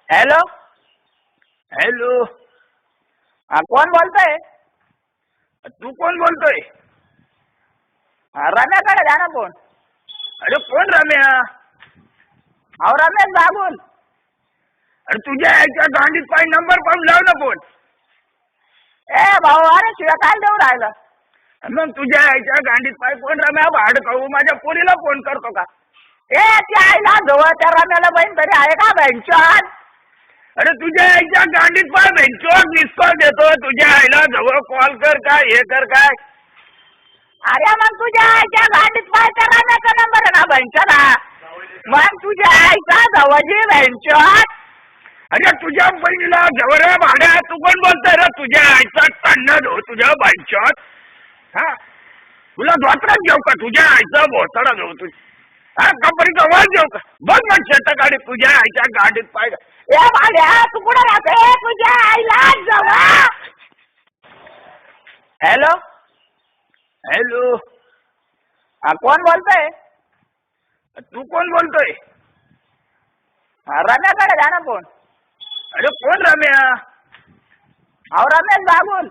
Hello hello. हा कोण बोलतोय? तू कोण बोलतोय? रम्याकडे द्या ना फोन. अरे कोण रम्या? अहो रमेश बागुल. अरे तुझ्या याच्या गांडीत पाय नंबर पाहून लाव ना फोन. ए भाऊ अरे शिवाय काय देऊ राहिलं? मग तुझ्या याच्या गांडीत पाय कोण रम्या? भाड खाऊ माझ्या पोरीला फोन करतो का? ए त्या आईला जवळ त्या रम्याला बहीण तरी आहे का बँचान? अरे तुझ्या याच्या गांडीत पाय भेंचोर मिस कॉल देतो. तुझ्या आईला जवळ कॉल कर काय हे कर काय? अरे मग तुझ्या आईच्या गांडीत पाय त्या रम्याचा नंबर आहे ना बँचाना. मग तुझ्या आईचा जवळची बँचॉन. अरे तुझ्या बहिणीला जवळ भाड्या तू कोण बोलतोय रे? तुझ्या आईचा तन्नद हो तुझ्या बँचॉत. हा तुला धोत्राच घेऊ का? तुझ्या आईचा भोसडा घेऊ तुझ हा कंपनीचा वाज घेऊ का? बघ मग शेत गाडी तुझ्या आईच्या गाडीत पाय. ए भाड्या तू कुठं राहते? तुझ्या आईला जवळ. Hello hello. हा कोण बोलतोय? तू कोण बोलतोय? रम्याकडे द्या ना फोन. अरे कोण रम्या? अहो रमेश बागुल.